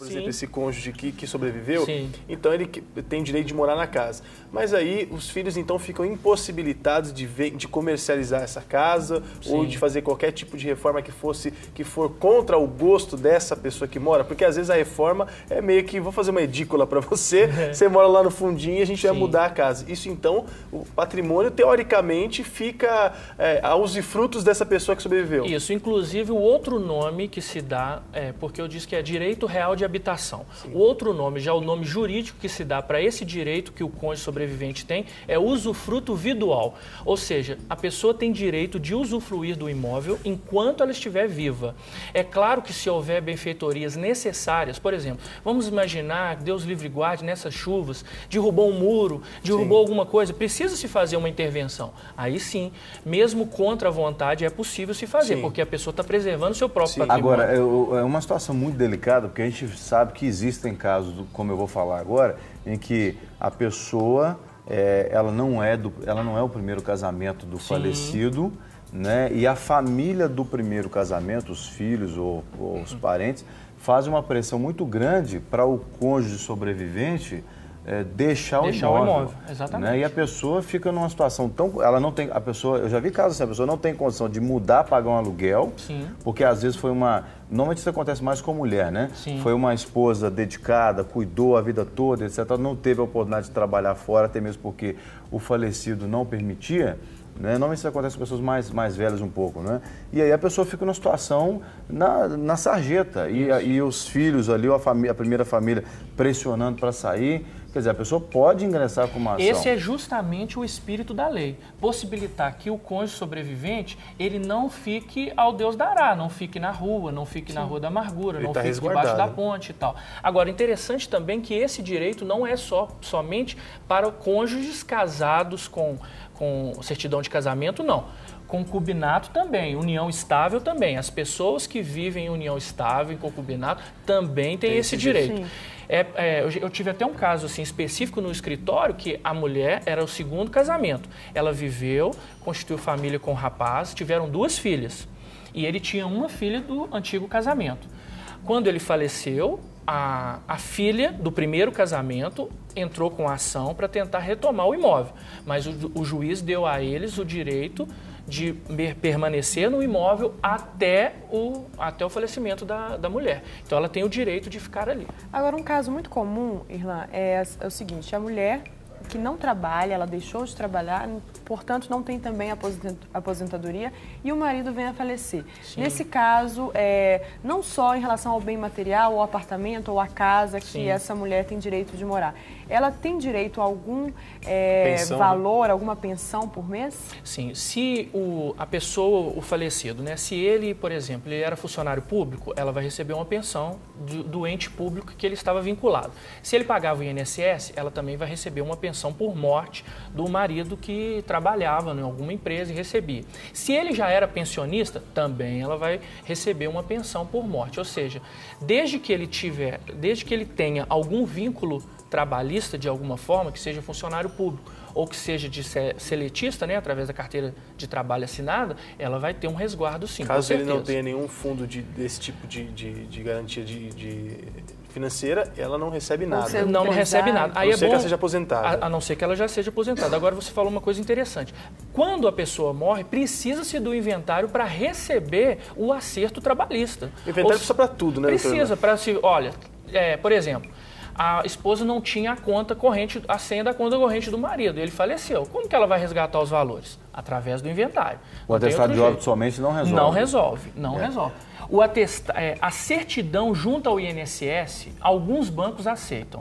por Sim. exemplo, esse cônjuge que sobreviveu, Sim. então ele tem direito de morar na casa. Mas aí os filhos então ficam impossibilitados de comercializar essa casa ou de fazer qualquer tipo de reforma que for contra o gosto dessa pessoa que mora, porque às vezes a reforma é meio que, vou fazer uma edícula para você, você mora lá no fundinho e a gente vai mudar a casa. Isso então, o patrimônio teoricamente fica a usufrutos dessa pessoa que sobreviveu. Isso, inclusive o outro nome que se dá, porque eu disse que é direito real de habitação. Sim. O outro nome, já o nome jurídico que se dá para esse direito que o cônjuge sobrevivente tem, é usufruto vidual. Ou seja, a pessoa tem direito de usufruir do imóvel enquanto ela estiver viva. É claro que se houver benfeitorias necessárias, por exemplo, vamos imaginar, Deus livre e guarde, nessas chuvas, derrubou um muro, derrubou alguma coisa, precisa se fazer uma intervenção. Aí sim, mesmo contra a vontade, é possível se fazer, porque a pessoa está preservando o seu próprio patrimônio. Agora, é uma situação muito delicada, porque a gente sabe que existem casos, como eu vou falar agora, em que a pessoa, ela não é o primeiro casamento do falecido, né? E a família do primeiro casamento, os filhos ou os parentes, fazem uma pressão muito grande para o cônjuge sobrevivente deixar o imóvel. Exatamente. Né? E a pessoa fica numa situação tão... Ela não tem... A pessoa, eu já vi casos assim, a pessoa não tem condição de mudar, pagar um aluguel, porque às vezes foi uma... Normalmente isso acontece mais com mulher, né? Sim. Foi uma esposa dedicada, cuidou a vida toda, etc. Não teve a oportunidade de trabalhar fora, até mesmo porque o falecido não permitia. Né? Normalmente isso acontece com pessoas mais velhas um pouco, né? E aí a pessoa fica numa situação na sarjeta. E os filhos ali, ou a primeira família pressionando para sair. Quer dizer, a pessoa pode ingressar com uma ação. Esse é justamente o espírito da lei. Possibilitar que o cônjuge sobrevivente, ele não fique ao Deus dará, não fique na rua, não fique na Rua da Amargura, Ele não tá fique debaixo da ponte e tal. Agora, interessante também que esse direito não é somente para cônjuges casados com certidão de casamento, não. Concubinato também, união estável também. As pessoas que vivem em união estável, em concubinato, também têm esse direito. Eu tive até um caso assim, específico no escritório que a mulher era o segundo casamento. Ela viveu, constituiu família com o rapaz, tiveram 2 filhas. E ele tinha uma filha do antigo casamento. Quando ele faleceu, a filha do primeiro casamento entrou com a ação para tentar retomar o imóvel. Mas o juiz deu a eles o direito de permanecer no imóvel até o falecimento da mulher. Então, ela tem o direito de ficar ali. Agora, um caso muito comum, Irlan, é o seguinte, a mulher que não trabalha, ela deixou de trabalhar, portanto, não tem também aposentadoria e o marido vem a falecer. Sim. Nesse caso, não só em relação ao bem material, ao apartamento ou à casa que essa mulher tem direito de morar, ela tem direito a algum valor, alguma pensão por mês? Sim. Se a pessoa, o falecido, né, se ele, por exemplo, ele era funcionário público, ela vai receber uma pensão do ente público que ele estava vinculado. Se ele pagava o INSS, ela também vai receber uma pensão por morte do marido que trabalhava em alguma empresa e recebia. Se ele já era pensionista, também ela vai receber uma pensão por morte. Ou seja, desde que ele tenha algum vínculo trabalhista de alguma forma, que seja funcionário público ou que seja de seletista, né, através da carteira de trabalho assinada, ela vai ter um resguardo sim. Caso ele não tenha nenhum fundo desse tipo de garantia financeira, ela não recebe nada. Não recebe nada. Aí a não ser que ela seja aposentada. A não ser que ela já seja aposentada. Agora você falou uma coisa interessante. Quando a pessoa morre, precisa-se do inventário para receber o acerto trabalhista. O inventário precisa para tudo, né? Precisa para olha, por exemplo, a esposa não tinha a conta corrente, a senha da conta corrente do marido. Ele faleceu. Como que ela vai resgatar os valores? Através do inventário. O atestado de óbito somente não resolve. Não resolve. A certidão junto ao INSS, alguns bancos aceitam.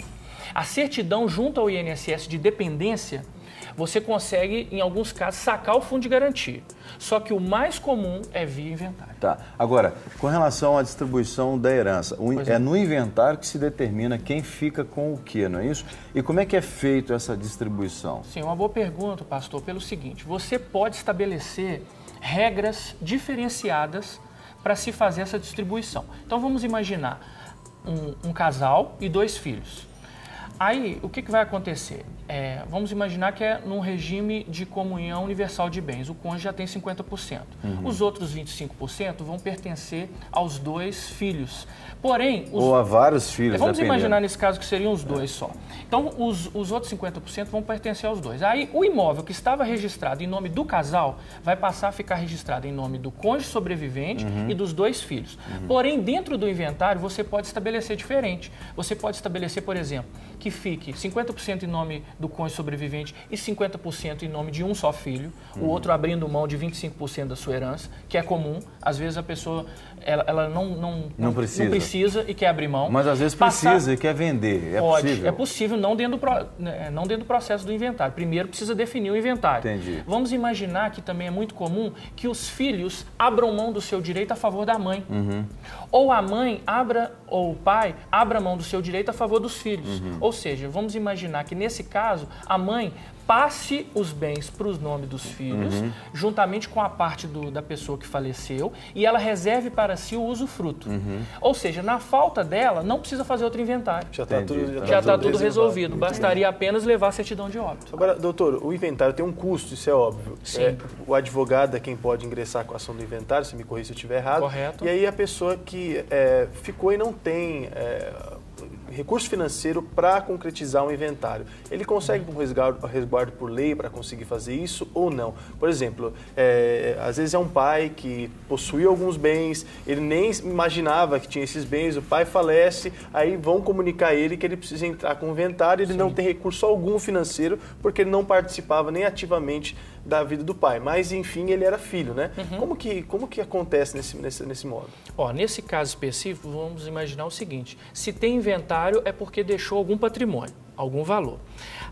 A certidão junto ao INSS de dependência, você consegue, em alguns casos, sacar o fundo de garantia. Só que o mais comum é via inventário. Tá. Agora, com relação à distribuição da herança, é no inventário que se determina quem fica com o quê, não é isso? E como é que é feito essa distribuição? Sim, uma boa pergunta, pastor, pelo seguinte, você pode estabelecer regras diferenciadas para se fazer essa distribuição. Então, vamos imaginar um casal e 2 filhos. Aí, o que vai acontecer? Vamos imaginar que é num regime de comunhão universal de bens. O cônjuge já tem 50%. Os outros 25% vão pertencer aos 2 filhos. Porém... Ou a vários filhos, vamos dependendo. imaginar nesse caso que seriam os 2 só. Então, os outros 50% vão pertencer aos 2. Aí, o imóvel que estava registrado em nome do casal vai passar a ficar registrado em nome do cônjuge sobrevivente e dos 2 filhos. Porém, dentro do inventário, você pode estabelecer diferente. Você pode estabelecer, por exemplo, que fique 50% em nome do cônjuge sobrevivente e 50% em nome de um só filho, o outro abrindo mão de 25% da sua herança, que é comum. Às vezes a pessoa ela não precisa e quer abrir mão. Mas às vezes precisa e quer vender. É possível, não dentro do processo do inventário. Primeiro precisa definir o inventário. Entendi. Vamos imaginar que também é muito comum que os filhos abram mão do seu direito a favor da mãe. Ou a mãe ou o pai abra mão do seu direito a favor dos filhos. Ou seja, vamos imaginar que nesse caso a mãe passe os bens para os nomes dos filhos, juntamente com a parte da pessoa que faleceu, e ela reserve para si o usufruto. Ou seja, na falta dela, não precisa fazer outro inventário. Já está tudo resolvido. Bastaria apenas levar a certidão de óbito. Agora, doutor, o inventário tem um custo, isso é óbvio. Sim. O advogado é quem pode ingressar com a ação do inventário, se me corrija se eu estiver errado. Correto. E aí a pessoa que ficou e não tem recurso financeiro para concretizar um inventário, ele consegue um resguardo por lei para conseguir fazer isso ou não? Por exemplo, às vezes é um pai que possuía alguns bens, ele nem imaginava que tinha esses bens, o pai falece, aí vão comunicar a ele que ele precisa entrar com o inventário, ele não tem recurso algum financeiro porque ele não participava nem ativamente da vida do pai, mas enfim ele era filho, né? Como que acontece nesse modo? Nesse caso específico, vamos imaginar o seguinte: se tem inventário é porque deixou algum patrimônio, algum valor.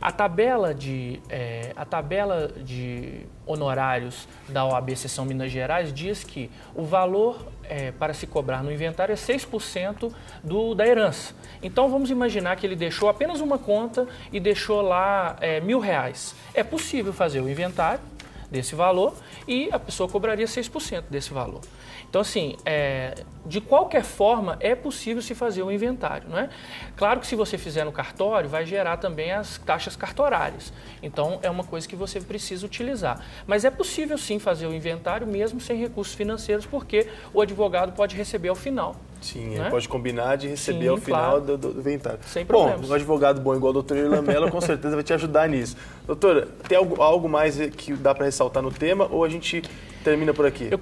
A tabela de honorários da OAB Seção Minas Gerais diz que o valor para se cobrar no inventário é 6% da herança. Então vamos imaginar que ele deixou apenas uma conta e deixou lá R$1.000. É possível fazer o inventário desse valor e a pessoa cobraria 6% desse valor. Então, assim, de qualquer forma, é possível se fazer um inventário, não é? Claro que se você fizer no cartório, vai gerar também as taxas cartorárias. Então, é uma coisa que você precisa utilizar. Mas é possível, sim, fazer o inventário mesmo sem recursos financeiros, porque o advogado pode receber ao final. Sim, né? Ele pode combinar de receber ao final do inventário. Sem problemas. Um advogado bom igual o doutor Irlan Mello com certeza vai te ajudar nisso. Doutora, tem algo mais que dá para ressaltar no tema ou a gente termina por aqui? Eu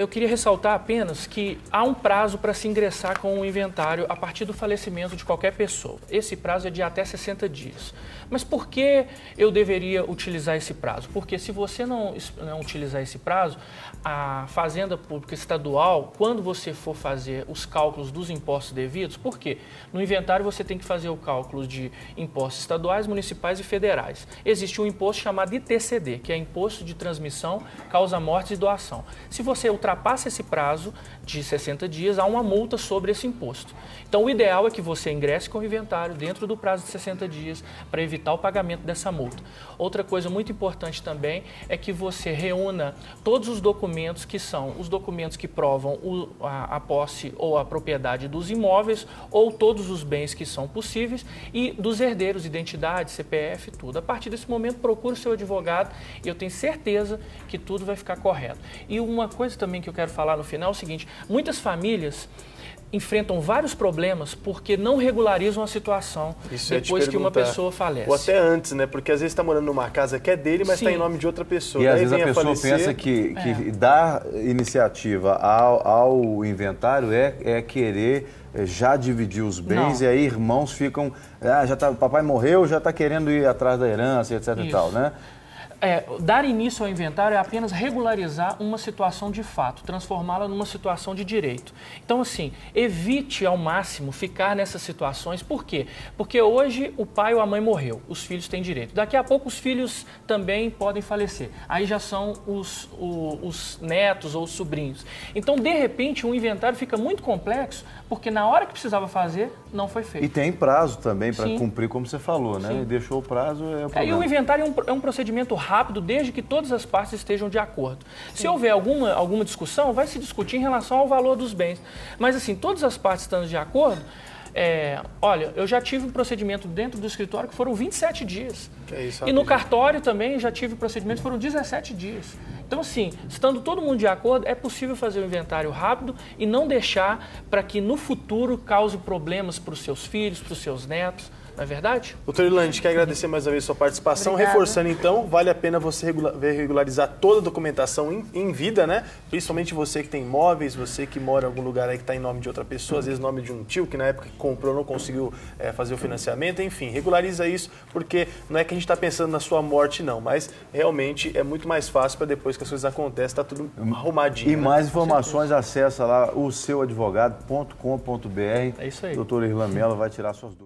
queria ressaltar apenas que há um prazo para se ingressar com o inventário a partir do falecimento de qualquer pessoa. Esse prazo é de até 60 dias. Mas por que eu deveria utilizar esse prazo? Porque se você não utilizar esse prazo, a Fazenda Pública Estadual, quando você for fazer os cálculos dos impostos devidos, por quê? No inventário você tem que fazer o cálculo de impostos estaduais, municipais e federais. Existe um imposto chamado ITCD, que é Imposto de Transmissão, Causa Mortes e Doação. Se você ultrapassa esse prazo de 60 dias, há uma multa sobre esse imposto. Então, o ideal é que você ingresse com o inventário dentro do prazo de 60 dias para evitar o pagamento dessa multa. Outra coisa muito importante também é que você reúna todos os documentos que são os documentos que provam a posse ou a propriedade dos imóveis ou todos os bens que são possíveis e dos herdeiros, identidade, CPF, tudo. A partir desse momento, procure o seu advogado e eu tenho certeza que tudo vai ficar correto. E uma coisa também que eu quero falar no final é o seguinte: muitas famílias enfrentam vários problemas porque não regularizam a situação depois que uma pessoa falece. Ou até antes, né? Porque às vezes está morando numa casa que é dele, mas está em nome de outra pessoa. E às vezes a pessoa pensa que dar iniciativa ao inventário é querer já dividir os bens. E aí irmãos ficam... papai morreu, já está querendo ir atrás da herança, etc. e tal, né? Dar início ao inventário é apenas regularizar uma situação de fato, transformá-la numa situação de direito. Então, assim, evite ao máximo ficar nessas situações. Por quê? Porque hoje o pai ou a mãe morreu, os filhos têm direito. Daqui a pouco os filhos também podem falecer. Aí já são os netos ou os sobrinhos. Então, de repente, um inventário fica muito complexo, porque na hora que precisava fazer, não foi feito. E tem prazo também para cumprir, como você falou, né? Sim. E deixou o prazo, o problema. E o inventário é um procedimento rápido, desde que todas as partes estejam de acordo. Se houver alguma discussão, vai se discutir em relação ao valor dos bens. Mas, assim, todas as partes estando de acordo, olha, eu já tive um procedimento dentro do escritório que foram 27 dias. Que é isso, e no cartório também já tive procedimento que foram 17 dias. Então, assim, estando todo mundo de acordo, é possível fazer o inventário rápido e não deixar para que no futuro cause problemas para os seus filhos, para os seus netos. Não é verdade? Doutor Irlan, a gente quer agradecer mais uma vez a sua participação. Obrigada. Reforçando, então, vale a pena você regularizar toda a documentação em vida, né? Principalmente você que tem imóveis, você que mora em algum lugar aí que está em nome de outra pessoa, às vezes nome de um tio que na época que comprou não conseguiu fazer o financiamento. Enfim, regulariza isso, porque não é que a gente está pensando na sua morte, não, mas realmente é muito mais fácil para depois que as coisas acontecem, tá tudo arrumadinho. E né? mais informações, acessa lá o seuadvogado.com.br. É isso aí. Doutor Irlan Mello vai tirar suas dúvidas.